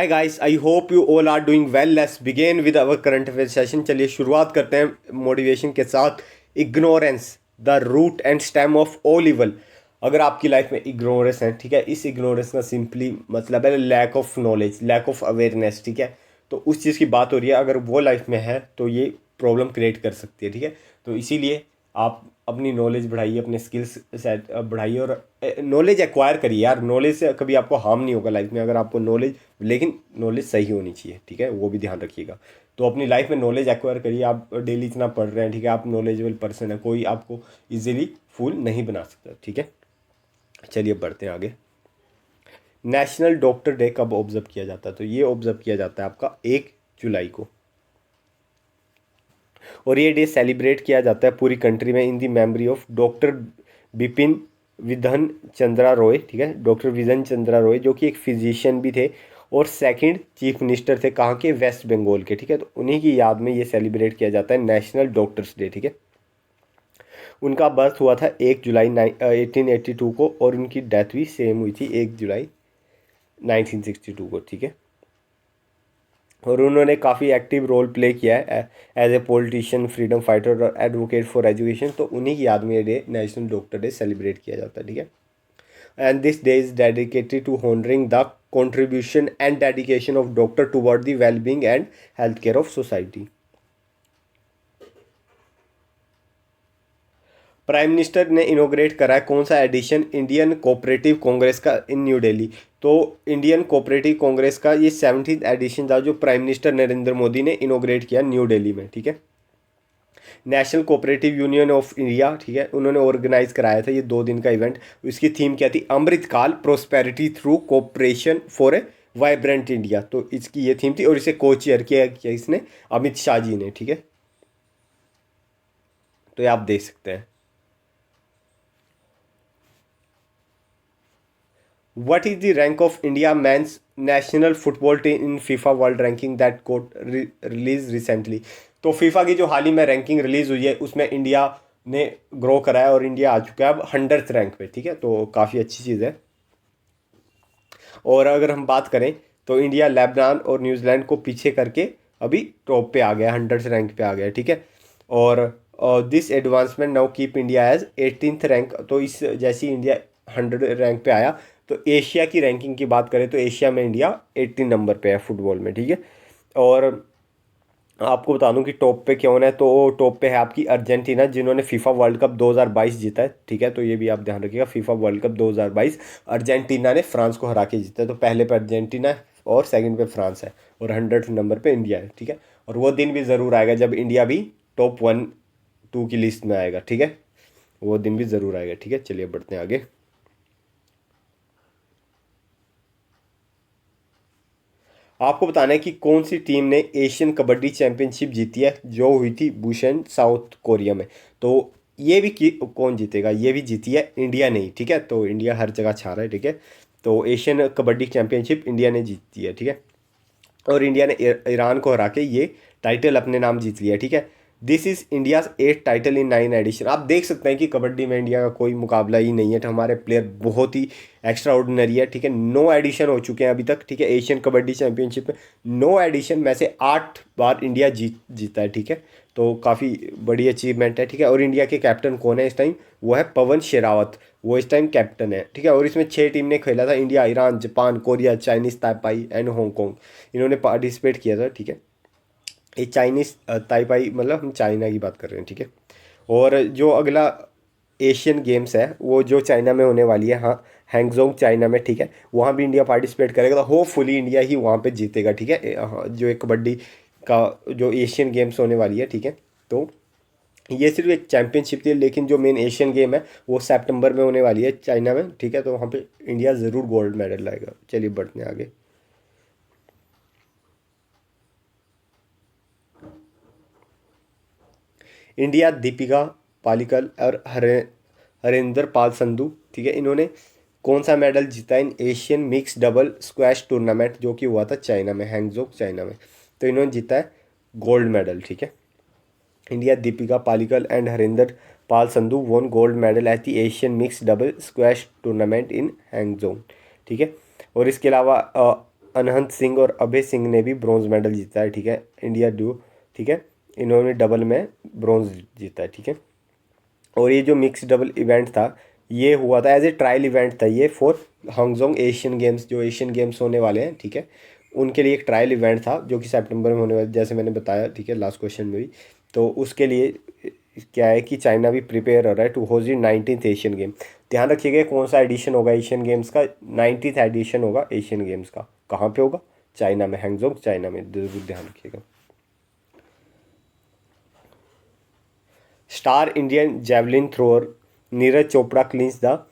Hi guys, I hope you all are doing well. Let's begin with our current affair session. चलिए शुरुआत करते हैं motivation के साथ। Ignorance the root and stem of all evil. अगर आपकी life में इग्नोरेंस है, ठीक है, इस इग्नोरेंस का सिंपली मतलब है lack of knowledge, lack of awareness, ठीक है। तो उस चीज़ की बात हो रही है, अगर वो लाइफ में है तो ये प्रॉब्लम क्रिएट कर सकती है, ठीक है। तो इसीलिए आप अपनी नॉलेज बढ़ाइए, अपने स्किल्स सेट बढ़ाइए और नॉलेज एक्वायर करिए यार। नॉलेज से कभी आपको हार्म नहीं होगा लाइफ में, अगर आपको नॉलेज, लेकिन नॉलेज सही होनी चाहिए, ठीक है, वो भी ध्यान रखिएगा। तो अपनी लाइफ में नॉलेज एक्वायर करिए। आप डेली इतना पढ़ रहे हैं, ठीक है, आप नॉलेजेबल पर्सन है, कोई आपको इजीली फूल नहीं बना सकता, ठीक है। चलिए बढ़ते हैं आगे। नेशनल डॉक्टर डे कब ऑब्जर्व किया जाता है? तो ये ऑब्जर्व किया जाता है आपका 1 जुलाई को। और ये डे सेलिब्रेट किया जाता है पूरी कंट्री में in the memory of doctor Bipin Vidhan Chandra Roy, ठीक है, डॉक्टर विजन चंद्रा रॉय, जो कि एक फिजिशियन भी थे और सेकंड चीफ मिनिस्टर थे कहाँ के? वेस्ट बंगाल के, ठीक है। तो उन्हीं की याद में ये सेलिब्रेट किया जाता है नेशनल डॉक्टर्स डे, ठीक है। उनका बर्थ हुआ था 1 जुलाई 1882 को और उनकी डेथ भी सेम हुई थी 1 जुलाई 1962 को, ठीक है। और उन्होंने काफ़ी एक्टिव रोल प्ले किया है as a politician, freedom fighter और एडवोकेट फॉर एजुकेशन। तो उन्हीं की याद में ये day national doctor day celebrate किया जाता है, ठीक है। And this day is dedicated to honoring the contribution and dedication of doctor toward the well-being and healthcare of society। Prime minister ने इनोग्रेट करा है कौन सा एडिशन इंडियन कोऑपरेटिव कांग्रेस का इन न्यू दिल्ली? तो इंडियन कोऑपरेटिव कांग्रेस का ये 17th एडिशन था जो प्राइम मिनिस्टर नरेंद्र मोदी ने इनोग्रेट किया न्यू दिल्ली में, ठीक है। National cooperative union of India, ठीक है, उन्होंने ऑर्गेनाइज कराया था ये 2 दिन का इवेंट। इसकी थीम क्या थी? Amritkaal prosperity through cooperation for a vibrant India. तो इसकी ये थीम थी और इसे को चेयर किया इसने अमित शाह जी ने, ठीक है। तो ये आप देख सकते हैं। What is the rank of India men's national football team in FIFA World Ranking that got released recently? तो फीफा की जो हाल ही में रैंकिंग रिलीज हुई है उसमें इंडिया ने ग्रो करा है और इंडिया आ चुका है अब 100th रैंक पे, ठीक है। तो काफ़ी अच्छी चीज़ है। और अगर हम बात करें तो इंडिया लेबनान और न्यूजीलैंड को पीछे करके अभी टॉप पे आ गया, 100th रैंक पे आ गया, ठीक है। और this advancement now keep India as 18th rank. तो इस जैसी इंडिया 100 रैंक पे आया तो एशिया की रैंकिंग की बात करें तो एशिया में इंडिया 18 नंबर पे है फुटबॉल में, ठीक है। और आपको बता दूं कि टॉप पे कौन है, तो टॉप पे है आपकी अर्जेंटीना जिन्होंने फीफा वर्ल्ड कप 2022 जीता है, ठीक है। तो ये भी आप ध्यान रखिएगा, फीफा वर्ल्ड कप 2022 अर्जेंटीना ने फ्रांस को हरा के जीता है। तो पहले पे अर्जेंटीना है और सेकंड पे फ्रांस है और 100 नंबर पे इंडिया है, ठीक है। और वो दिन भी ज़रूर आएगा जब इंडिया भी टॉप 1-2 की लिस्ट में आएगा, ठीक है। वो दिन भी ज़रूर आएगा, ठीक है। चलिए बढ़ते हैं आगे। आपको बताना है कि कौन सी टीम ने एशियन कबड्डी चैंपियनशिप जीती है जो हुई थी बुशन साउथ कोरिया में? तो ये भी कौन जीतेगा? ये भी जीती है इंडिया ने ही, ठीक है। तो इंडिया हर जगह छा रहा है, ठीक है। तो एशियन कबड्डी चैंपियनशिप इंडिया ने जीती है, ठीक है। और इंडिया ने ईरान को हरा के ये टाइटल अपने नाम जीत लिया, ठीक है। This is India's 8th title in 9 edition. आप देख सकते हैं कि कबड्डी में इंडिया का कोई मुकाबला ही नहीं है, तो हमारे प्लेयर बहुत ही एक्स्ट्रा ऑर्डिनरी है, ठीक है। 9 एडिशन हो चुके हैं अभी तक, ठीक है, एशियन कबड्डी चैंपियनशिप में 9 एडिशन में से 8 बार इंडिया जीता है, ठीक है। तो काफ़ी बड़ी अचीवमेंट है, ठीक है। और इंडिया के कैप्टन कौन है इस टाइम? वो है पवन शेरावत, वो इस टाइम कैप्टन है, ठीक है। और इसमें 6 टीम ने खेला था, India, Iran, Japan, Korea, Chinese ताइपाई and Hong Kong, इन्होंने पार्टिसिपेट किया था, ठीक है। ये चाइनीज ताइपाई मतलब हम चाइना की बात कर रहे हैं, ठीक है। और जो अगला एशियन गेम्स है वो जो चाइना में होने वाली है, हाँ, हैंगजोंग चाइना में, ठीक है, वहाँ भी इंडिया पार्टिसिपेट करेगा। तो होपफुली इंडिया ही वहाँ पे जीतेगा, ठीक है। हाँ, जो एक कबड्डी का जो एशियन गेम्स होने वाली है, ठीक है। तो ये सिर्फ एक चैंपियनशिप थी, लेकिन जो मेन एशियन गेम है वो सितंबर में होने वाली है चाइना में, ठीक है। तो वहाँ पे इंडिया ज़रूर गोल्ड मेडल लाएगा। चलिए बढ़ते हैं आगे। इंडिया दीपिका पालिकल और हरेंद्र पाल संधू, ठीक है, इन्होंने कौन सा मेडल जीता इन Asian mixed double squash tournament जो कि हुआ था चाइना में, हैंगजोंग चाइना में? तो इन्होंने जीता है गोल्ड मेडल, ठीक है। India Deepika Pallikal and Harinder Pal Sandhu won gold medal at the Asian mixed double squash tournament in Hangzhou, ठीक है। और इसके अलावा अनहंत सिंह और अभय सिंह ने भी ब्रॉन्ज मेडल जीता है, ठीक है, इंडिया डू, ठीक है, इन्होंने डबल में ब्रॉन्ज जीता है, ठीक है। और ये जो मिक्स डबल इवेंट था ये हुआ था एज ए ट्रायल इवेंट था ये फॉर हांगजोंग एशियन गेम्स, जो एशियन गेम्स होने वाले हैं, ठीक है, उनके लिए एक ट्रायल इवेंट था जो कि सितंबर में होने वाला, जैसे मैंने बताया, ठीक है, लास्ट क्वेश्चन में भी। तो उसके लिए क्या है कि चाइना भी प्रिपेयर हो रहा है to host the 19th Asian game. ध्यान रखिएगा कौन सा एडिशन होगा एशियन गेम्स का, 19th एडिशन होगा एशियन गेम्स का। कहाँ पे होगा? चाइना में, हैंगजोंग चाइना में, जरूर ध्यान रखिएगा। Star Indian javelin thrower Neeraj Chopra clinches the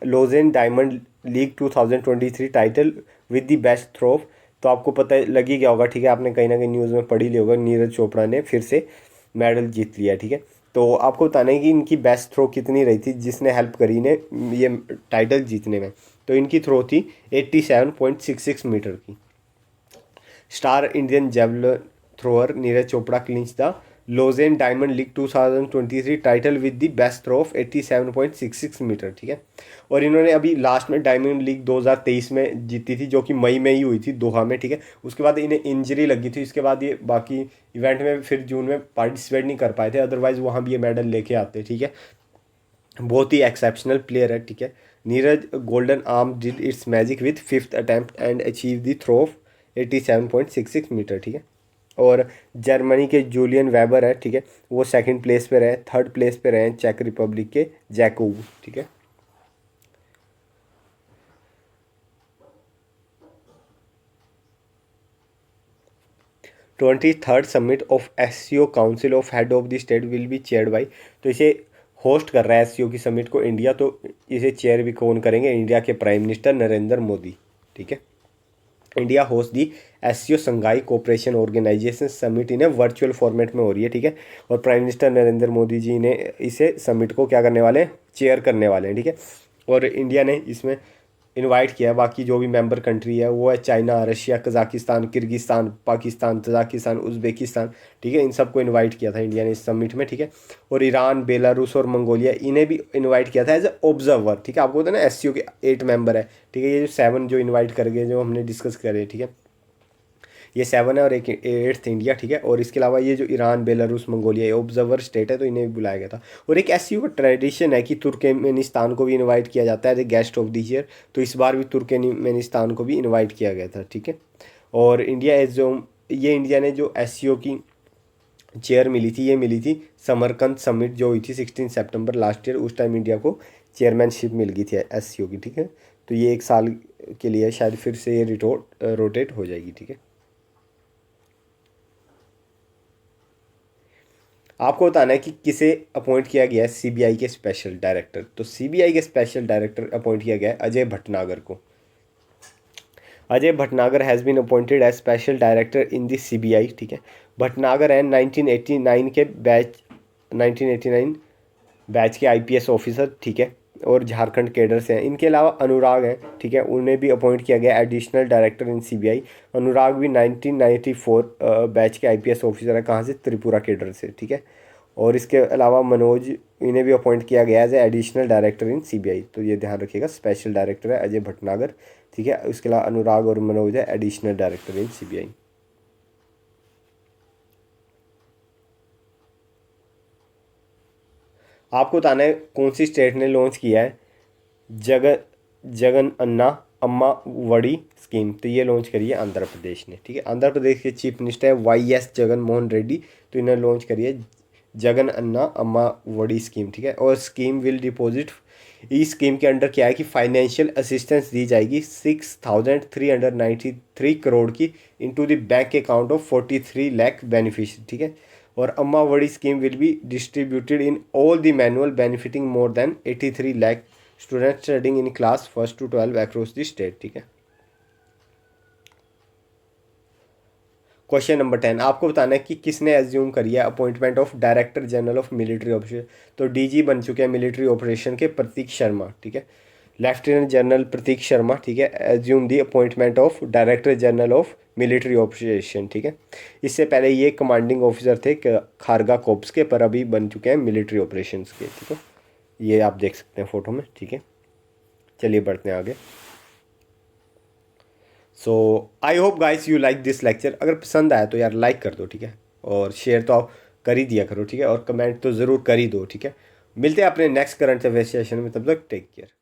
Lausanne Diamond League 2023 title with the best throw. तो आपको पता लग ही गया होगा, ठीक है, आपने कहीं ना कहीं न्यूज़ में पढ़ ही लिया होगा, नीरज चोपड़ा ने फिर से मेडल जीत लिया, ठीक है। तो आपको बताना है कि इनकी बेस्ट थ्रो कितनी रही थी जिसने हेल्प करी इन्हें ये टाइटल जीतने में। तो इनकी थ्रो थी 87.66 मीटर की। Star Indian javelin thrower Neeraj Chopra clinch the Lausanne Diamond League 2023 title with the best throw of 87.66 metre, ठीक है। और इन्होंने अभी लास्ट में डायमंड लीग 2023 में जीती थी, जो कि मई में ही हुई थी दोहा में, ठीक है। उसके बाद इन्हें इंजरी लगी थी, इसके बाद ये बाकी इवेंट में फिर जून में पार्टिसिपेट नहीं कर पाए थे, अदरवाइज वहाँ भी ये मेडल लेके आते, ठीक है। बहुत ही एक्सेप्शनल प्लेयर है, ठीक है। Neeraj golden arm did its magic with fifth attempt and achieve the throw of 87.66 metre, ठीक है। और जर्मनी के जूलियन वेबर है, ठीक है, वो सेकंड प्लेस पे रहे। थर्ड प्लेस पे रहे चेक रिपब्लिक के जैकोव, ठीक है। 23rd summit of SCO council of head of the state will be chaired by. तो इसे होस्ट कर रहा है एससीओ की समिट को इंडिया, तो इसे चेयर भी कौन करेंगे? इंडिया के प्राइम मिनिस्टर नरेंद्र मोदी, ठीक है। इंडिया होस्ट दी एससीओ संघाई कोऑपरेशन ऑर्गेनाइजेशन समिट इन्हें वर्चुअल फॉर्मेट में हो रही है, ठीक है। और प्राइम मिनिस्टर नरेंद्र मोदी जी ने इसे समिट को क्या करने वाले हैं? चेयर करने वाले हैं, ठीक है। और इंडिया ने इसमें इनवाइट किया है, बाकी जो भी मेंबर कंट्री है वो है China, Russia, Kazakhstan, Kyrgyzstan, Pakistan, Tajikistan, Uzbekistan, ठीक है। इन सबको इनवाइट किया था इंडिया ने इस समिट में, ठीक है। और ईरान, बेलारूस और मंगोलिया इन्हें भी इनवाइट किया था एज ए ऑब्जर्वर, ठीक है। आपको पता है ना एससीओ के 8 मेंबर है, ठीक है। ये जो 7 जो इन्वाइट कर गए जो हमने डिस्कस करे, ठीक है, ये 7 है और एक 8th इंडिया, ठीक है। और इसके अलावा ये जो ईरान, बेलारूस, मंगोलिया ये ऑब्जर्वर स्टेट है, तो इन्हें भी बुलाया गया था। और एक एससीओ का ट्रेडिशन है कि तुर्कमेनिस्तान को भी इनवाइट किया जाता है as a guest of the year, तो इस बार भी तुर्कमेनिस्तान को भी इनवाइट किया गया था, ठीक है। और इंडिया एज जो ये इंडिया ने जो एससीओ की चेयर मिली थी, ये मिली थी समरकंद समिट जो हुई थी 16 सितंबर लास्ट ईयर, उस टाइम इंडिया को चेयरमैनशिप मिल गई थी एससीओ की, ठीक है। तो ये 1 साल के लिए शायद फिर से ये रोटेट हो जाएगी, ठीक है। आपको बताना है कि किसे अपॉइंट किया गया है सीबीआई के स्पेशल डायरेक्टर। तो सीबीआई के स्पेशल डायरेक्टर अपॉइंट किया गया है अजय भटनागर को। Ajay Bhatnagar has been appointed as special director in the CBI, ठीक है। भटनागर हैं 1989 के बैच 1989 बैच के आईपीएस ऑफिसर, ठीक है, और झारखंड केडर से हैं। इनके अलावा अनुराग हैं, ठीक है, उन्हें भी अपॉइंट किया गया एडिशनल डायरेक्टर इन सीबीआई। अनुराग भी 1994 बैच के आईपीएस ऑफिसर है, कहाँ से? त्रिपुरा केडर से, ठीक है। और इसके अलावा मनोज, इन्हें भी अपॉइंट किया गया as a additional director in CBI. तो ये ध्यान रखिएगा, स्पेशल डायरेक्टर है अजय भटनागर, ठीक है। उसके अलावा अनुराग और मनोज है एडिशनल डायरेक्टर इन सीबीआई। आपको बताना है कौन सी स्टेट ने लॉन्च किया है जगन जगन अन्ना अम्मा वड़ी स्कीम। तो ये लॉन्च करी है आंध्र प्रदेश ने, ठीक है। आंध्र प्रदेश के चीफ मिनिस्टर है वाईएस जगन मोहन रेड्डी, तो इन्होंने लॉन्च करी है जगन अन्ना अम्मा वड़ी स्कीम, ठीक है। और स्कीम विल डिपॉजिट, इस स्कीम के अंडर क्या है कि फाइनेंशियल असिस्टेंस दी जाएगी 6,393 करोड़ की into the bank account of 43 lakh beneficiary, ठीक है। और अम्मा वड़ी scheme will be distributed in all the manual benefiting more than 83 lakh student studying in class 1 to 12 across the state, ठीक है। क्वेश्चन नंबर 10, आपको बताना है कि किसने एज्यूम करी है appointment of director general of military operation. तो डीजी बन चुके हैं मिलिट्री ऑपरेशन के प्रतीक शर्मा, ठीक है। लेफ्टिनेंट जनरल प्रतीक शर्मा, ठीक है, assume the appointment of director general of military operation, ठीक है। इससे पहले ये कमांडिंग ऑफिसर थे खारगा कोप्स के, पर अभी बन चुके हैं मिलिट्री ऑपरेशंस के, ठीक है। ये आप देख सकते हैं फोटो में, ठीक है। चलिए बढ़ते हैं आगे। So I hope guys you like this lecture. अगर पसंद आया तो यार लाइक कर दो, ठीक है, और शेयर तो आप कर ही दिया करो, ठीक है, और कमेंट तो ज़रूर कर ही दो, ठीक है। मिलते हैं अपने नेक्स्ट करंट अफेयर सेशन में, तब तक टेक केयर।